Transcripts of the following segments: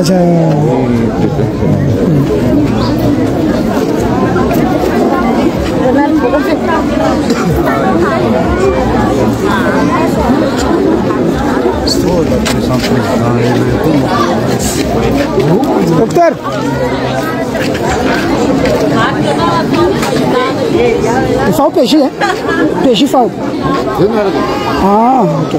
mianatra Docteur il faut PJ hein PJ faut ah ok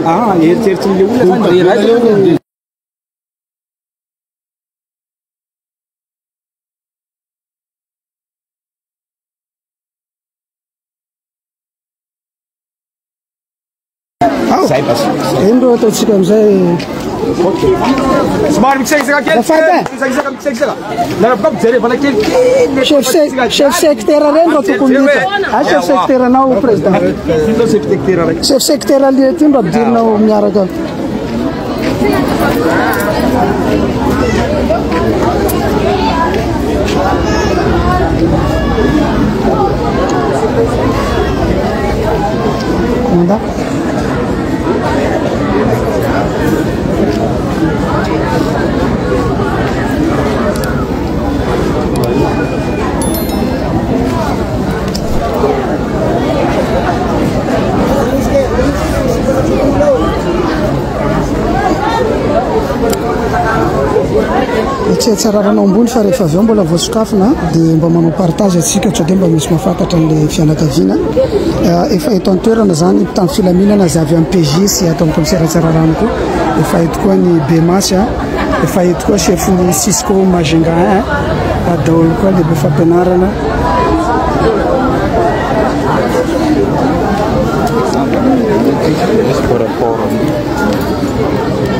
ah Endo ataontsika amizay somary mikisakisaka kely chef secteur reny raha tokony hita chef secteur anao président chef secteur alia ty mba ampidirinao miaraka commandant tsy tsararanao ambony fa rehefa avy eo mbola voasokafina dia mba manao partage atsika tsy dia mba misy mafantatra an'ilay fianakaviana efa eto an-toerana zany tamin'ny filaminana za avy amin'ny PJ sy ato amin'ny commissaire tsararano koa efa eto koa ny Bemasy efa eto koa chef ny Cisco Magenga daholo koa lehibe fampianarana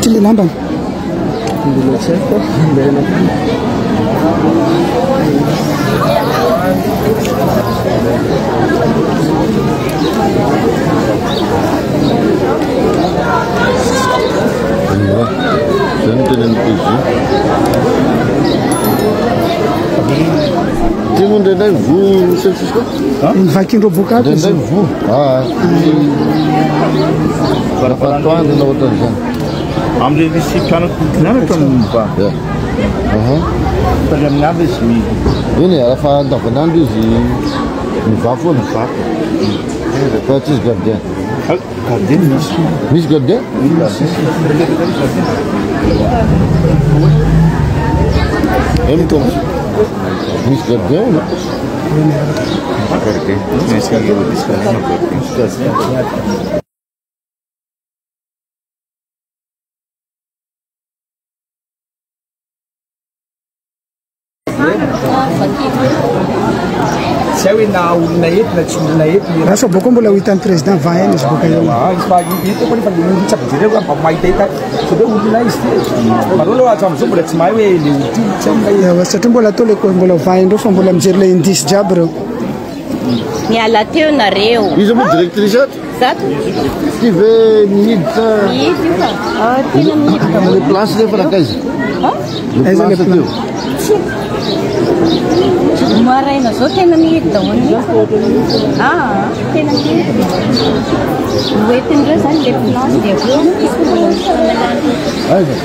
ty le lambany vakindreo bokaty amle misy mpianatra miba tany amin'ny avy izy iny rehefa andavanandro izy miva foana fa tsisy gardien gardien misy gardien emtom misy gardien tsy hoe na olona etina tsy olona etina rasa boka mbola ho hitan'ny président vahen izy boka eo izy fa hita koa nefa le olo tsy ampijereo mba mahita hita sao hoe olona izy ty manao aloha atram'izao mbola tsy mahay hoe le olo ty tsy amina satria mbola atao le mbola vahendreo fa mbola mijery le indisy jiaby reo miala teo nareo izy moa directrice ato zato ty ve mihiditra mihidy io fa tena mihidy le place nefa nakaiza le place teo maraina zao tena mihidy daholo tena mihidy hoentin'ireo zany le place dia aiza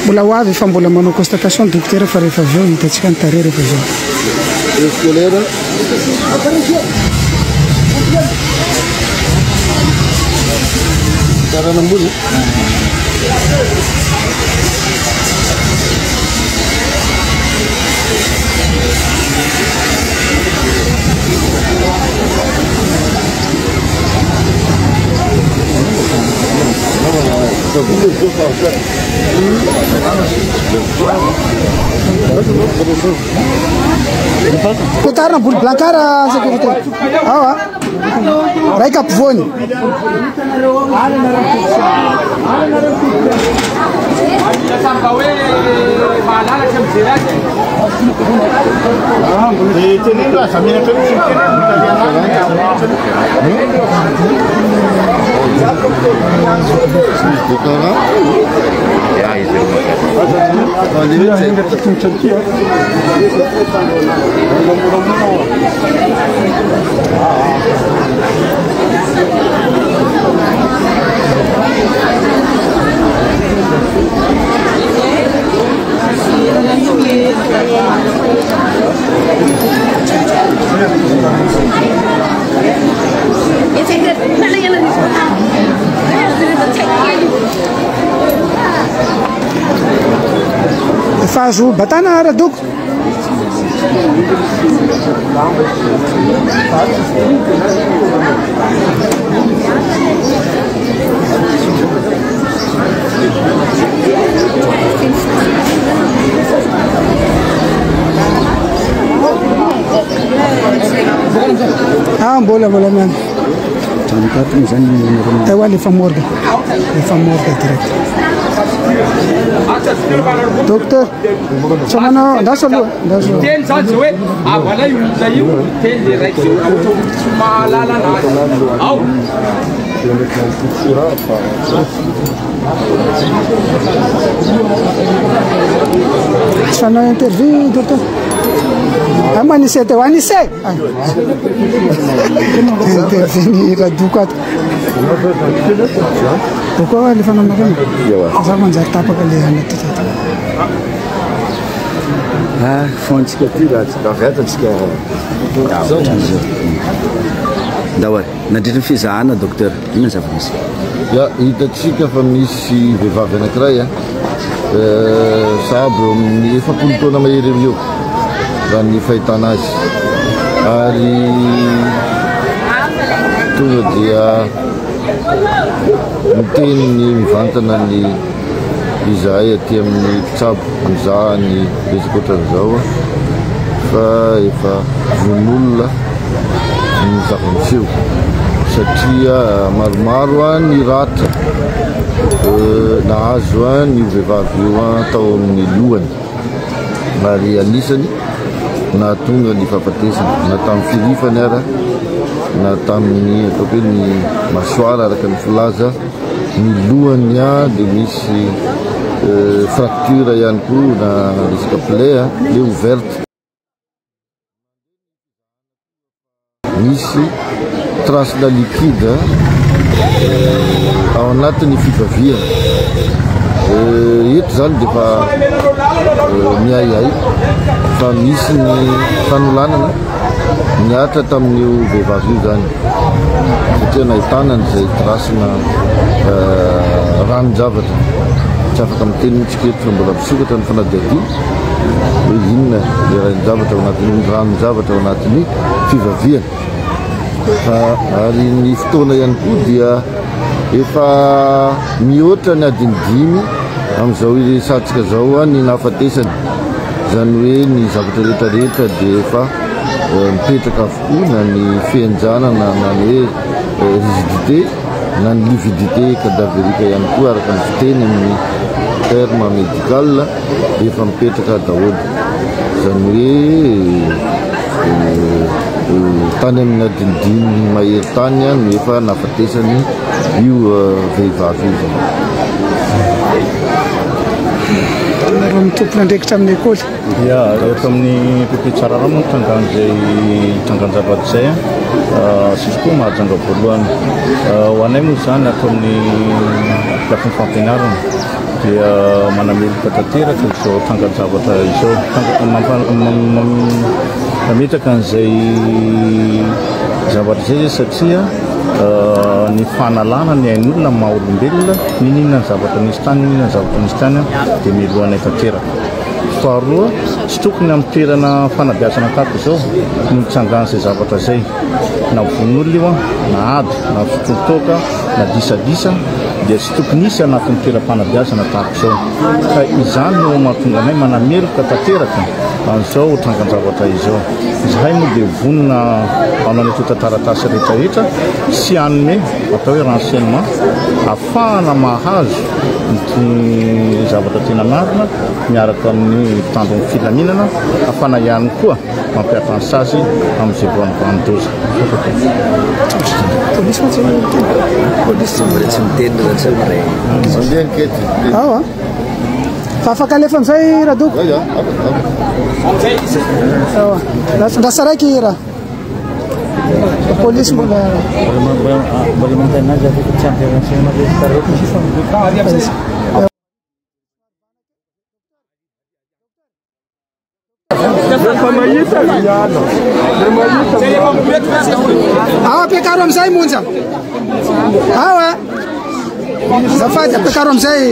mbola ho avy fa mbola manao constatation docteur fa rehefa avy eo hitatsika ny tare rehefa avy eo scolaire taranambony Kotarina boly blankara sécurité. Ah raika ampovoany. Fajo batana radoko. Ah, mbola miany. Ewa lefa morga direct. Docteur, chamana dasalo. Tel zany hoe avalay olona io teny le raiky mahalala anazy ao Fanao interview docteur. Amanise teo anise. Interview radoko ato. Pourquoi le fan américain? Ça va dire tapaka le anaty. Ah, fontsika ty raha tsy daviatatsika dahory nandritra ny fizahana docteur ino zava-misy ya hitatsika fa misy vehivavy anankiray sahabo eo amin'ny 7 taona mahery eo raha ny fahitana azy ary tonga dia miteny ny mivantana ny izahay aty amin'ny mpitsabo mizaha ny resaka ohatran'izao fa efa von'olona ny zava-miseho satria maromaro a ny ratra nahazo a ny vehivavy io a tao amin'ny lohany ary anisany nahatonga ny fahafatesana na tamin'ny firifany ara na tamin'ny ataoko hoe ny masoara araka ny filaza ny lohany a dia misy fracture ihany koa na resaka plaie le ouverte misy tracena liquide ao anatin'ny fivaviana eto zany dia fa miayay fa misy ny fanolanana niatra tamin'io vehivavy io zany satria nahitanany zay tracena ranon-javatra tsy afaka miteny mihitsika eto fa mbola misokatra ny fanadiadia hoe inona le ranon-javatra ao anatin'ny ranon-javatra ao anatin'ny fivaviana ary ny fotoana ihany koa dia efa mihoatra ny adiny 5 amin'izao resatsika zao a ny nahafatesany zany hoe ny zavatra rehetrarehetra dia efa mipetraka avokoa na ny fianjanana na ny hoe rigidité na ny lividité cadavérique ihany koa araka ny fiteny amin'ny terme médical efa mipetraka daholo zany hoe tany amin'ny adinidiny mahery tany a no efa nahafatesany io vehivavy io zany Nareo mitompona andraikitra amin'ny école. Ya, eto amin'ny PP Tsarara moa tanganjavato zay sisy koa mahajanga voalohany ho anay moa zany atao amin'ny plafon'ny fampianarana dia manameloka tanteraka izao tanganjavatra izao mametraka an'izay zavatra zay satria ny fanalana ny ain'olona maha olombelona ninona ny zavatra nisy tany ninona ny zavatra nisy tany dia milohanay tanteraka faharoa tsy tokony amin'ny toerana fanabeazana tahaka izao no mitsangana izay zavatra zay na von'olona io na ady na fitontoka na disadisa dia tsy tokony isy anatin'ny toeram-panabeazana tahaka izao fa izany no mahatonga anay manameloka tanteraka an'izao trangan-javatra izao. Zahay moa dia vonona anan'ito tantaratasy rehetrarehetra sy anome atao hoe renseignement ahafahana mahazo ny zavatra tena marina miaraka amin'ny tandron'ny filaminana ahafana ihany koa mampiatra ny sasy amin'izay voan'ny vandoza. Tsy miteny raha tsy ray. Mandeha ankety. Fa afaka alefa amin'izay Radoko? Lasa raiky raha. Polisy mbola manontany azy avy tsy ampy apekaro amin'izay monja. Zafady apekaro amin'izay.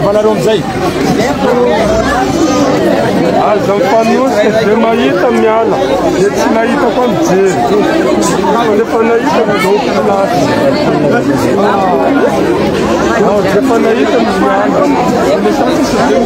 Falarao amin'izay. Aza mifanosy dia mahita miala dia tsy nahita koa mijery. Rehefa nahita vao pilasy. Rehefa nahita miala. Dia sasy sy dia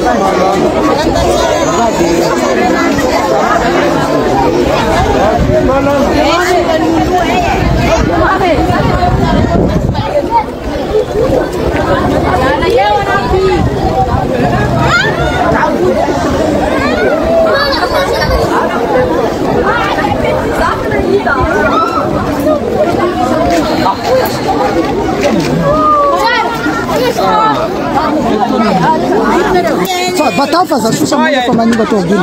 Batao faz a sussa muito para manhã todo dia.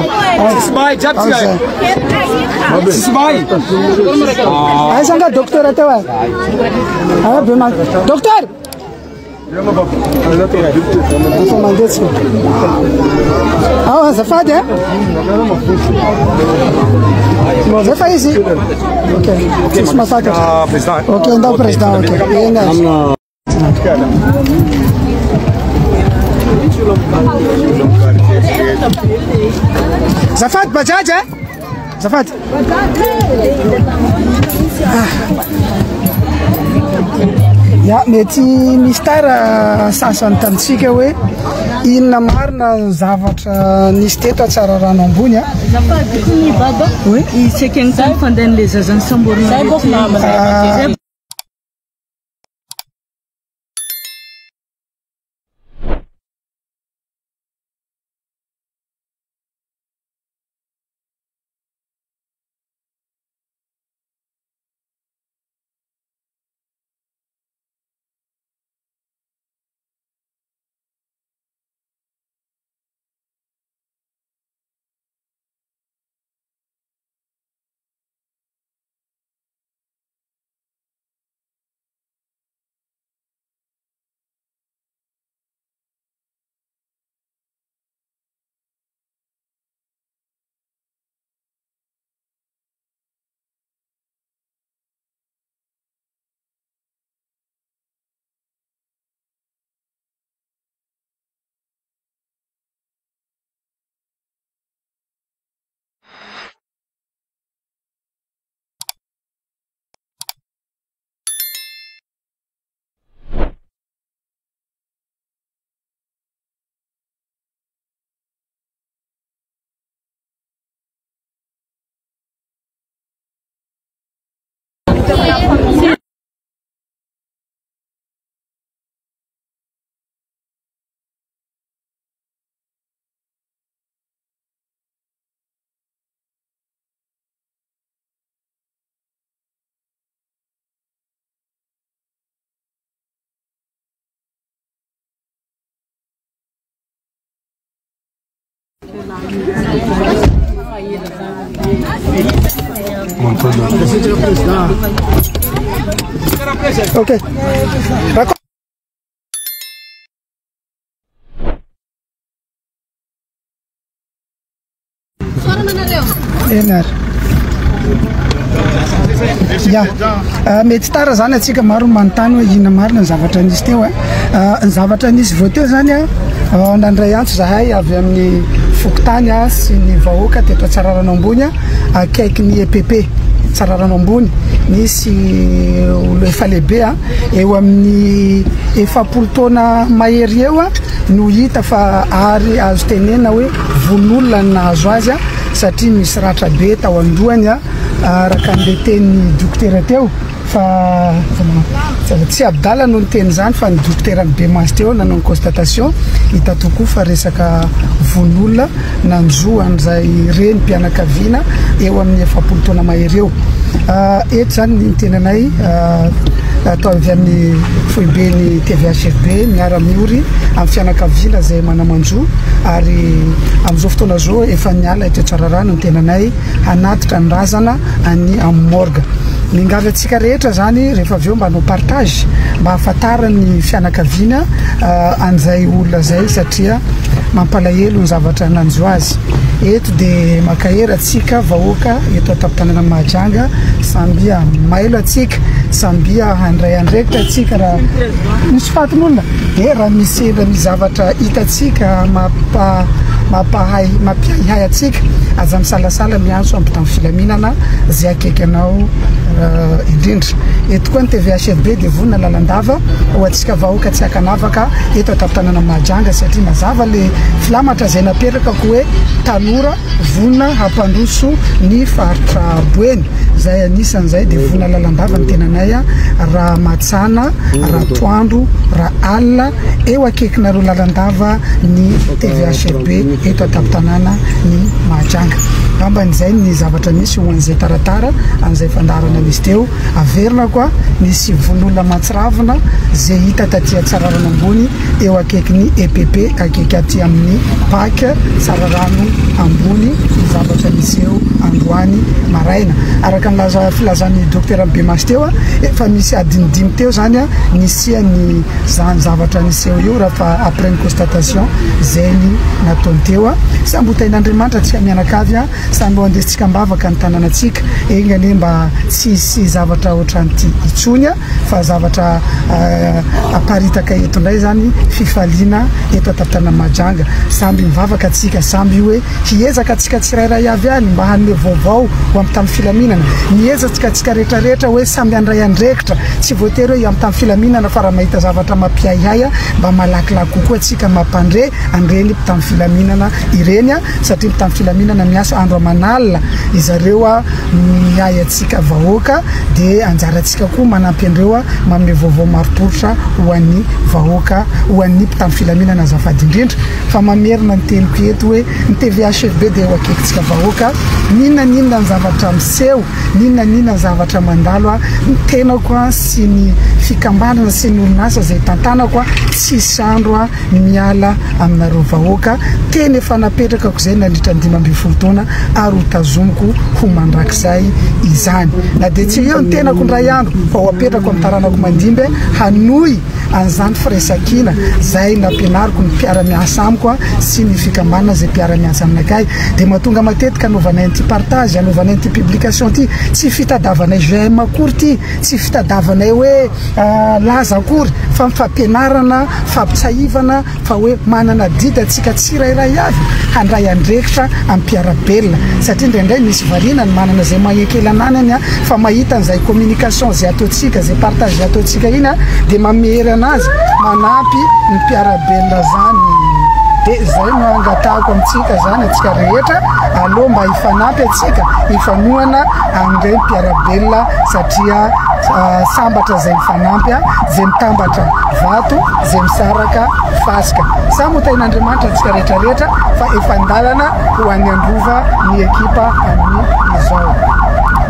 Vai, já precisa. Vai. Aí já doutor até vai. Ah, bem mal. Doutor. Comandante. Ah, Zafade, é? Você faz isso? Ok. Isso mas saca. Ok, então presidente. Ok. Zafat bajaj eh? Zafat. Ya mety mystère sasany tamitsika hoe inona marina zavatra nisy teto tsara rano ambony a. Zafady ny baba. Oui. Isekegny tany fandehan'le zazany samborina. Ok. Enar. mety tara zany atsika maro manontany hoe inona marina ny zavatra nisy teo ny zavatra nisy vo teo zany nandray antso zahay avy amin'ny fokotany sy ny vahoaka teto Tsararano ambony akaiky ny EPP Tsararano ambony nisy olo efa lehibe eo amin'ny 70 taona mahery eo no hita fa ary azo tenena hoe von'olona nahazo azy satria misy ratra be tao andohany araka an'le teny dokotera teo fa tsy Abdala no teny zany fa ny dokotera be masy teo nanao constatation hita tokoa fa resaka von'olona nanjo an'izay reny mpianakaviana eo amin'ny 70 taona mahery eo eto zany ny tenanay atao avy amin'ny foibe ny TVHFB miara-miory amin'ny fianakaviana zay manamanjo ary amin'izao fotoana zao efa niala eto Tsararano ny tenanay hanatitra ny razana any amin'ny morgue mingavy atsika rehetra zany rehefa avy eo mba hanao partage mba hafantarany fianakaviana an'izay olona zay satria mampalahelo ny zavatra nanjo azy eto dia makahera atsika vahoaka eto ataptanana Mahajanga sambia mailo atsika sambia handray andraikitra atsika raha misy fatin'olona dia raha misy zavatra hitatsika mampihay atsika aza misalasala miantso ampy tamin'ny filaminana zay akaiky anao indrindra eto koa ny TVHFB dia vonina lalandava ho atsika vahoaka tsy hakanavaka eto ataptanana Mahajanga satria mazava le filamatra zay napetraka ko hoe tanora vonina hampandroso ny faritra Boeny zay anisan'izay dia vonina lalandava ny tenanay raha Matsana raha Toandro raha Alina eo akaikinareo lalandava ny TVHFB eto ataptanana ny Mahajanga amban'izay ny zavatra misy ho an'izay taratara an'izay fandarana misy teo averina koa misy von'olona matsiravina zay hita taty Tsararano ambony eo akaiky ny EPP akaiky aty amin'ny PAC Tsararano ambony zavatra misy eo androany maraina araka ny filazan'ny dokotera be masy teo efa misy adinidimy teo zany nisiany zany zavatra nisy eo raha fa après une constatation zay ny nataony teo samby hotain'Andriamanitra tsika mianakavy samby andesitsika mbavaka ny tanànatsika engany mba tsisy zavatra ohatran'ity itsony fa zavatra aparitaka eto ndray zany fifaliana eto ataptanana Mahajanga samby mivavaka atsika samby hoe hiezaka atsika tsirairay avy any mba hanome vaovao ho amin'ny tamin'ny filaminana niezaka atsika rehetrarehetra hoe samby andray andraikitra tsy voatery hoe amin'ny tamin'ny filaminana fa raha mahita zavatra mampiahihay mba malakilaky kokoa atsika mampandre andreny tamin'ny filaminana ireny satria tamin'ny filaminana miasa andro amanalina izareo miay atsika vahoaka dia anjaratsika koa manampy andreo manome vaovao maroporotra ho an'ny vahoaka ho an'ny tamin'ny filaminana azafady indrindra fa mamerina ny teniko eto hoe ny TVHFB dia eo akaikitsika vahoaka ninona ny zavatra miseho ninona ny zavatra mandalo ny tenako sy ny fikambanana sy ny orinasa zay tantanako tsisy andro miala aminareo vahoaka teny efa napetrakako zay nandritra 15 taona ary hotazomiko ho mandrakizay izany na dia tsy eo ny tenako ndray andro fa ho apetrako amin'ny taranako mandimby hanoy an'izany firesakina zay nampianariko ny mpiara-miasa amiko sy ny fikambanana zay mpiara-miasa aminakay dia mahatonga matetika anaovanay an'ity partage anaovanay an'ity publication ty tsy fitadavanay GM akory ty tsy fitadavanay hoe laza akory fa mifampianarana fampitsaivana fa hoe manana dida atsika tsirairay avy handray andraikitra amin'ny mpiarabelona satria indraindray misy variana ny manana zay mahekelananany fa mahita n'izay communication zay ataotsika zay partage zay ataotsika iny dia mamery anazy manampy ny mpiarabelona zany dia zay no angatahako amintsika zany atsika rehetra aloha mba hifanampy atsika hifanohana amin'ireny mpiarabelona satria sambatra zay mifanampy zay mitambatra vato zay misaraka fasika samy hotain'Andriamanitra atsika rehetrarehetra fa efa ndalana ho an'ny androva ny ekipa amin'ny izao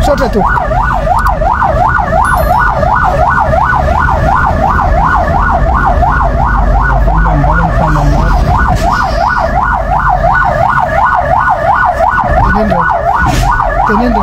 sotra toko tenendo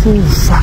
ufa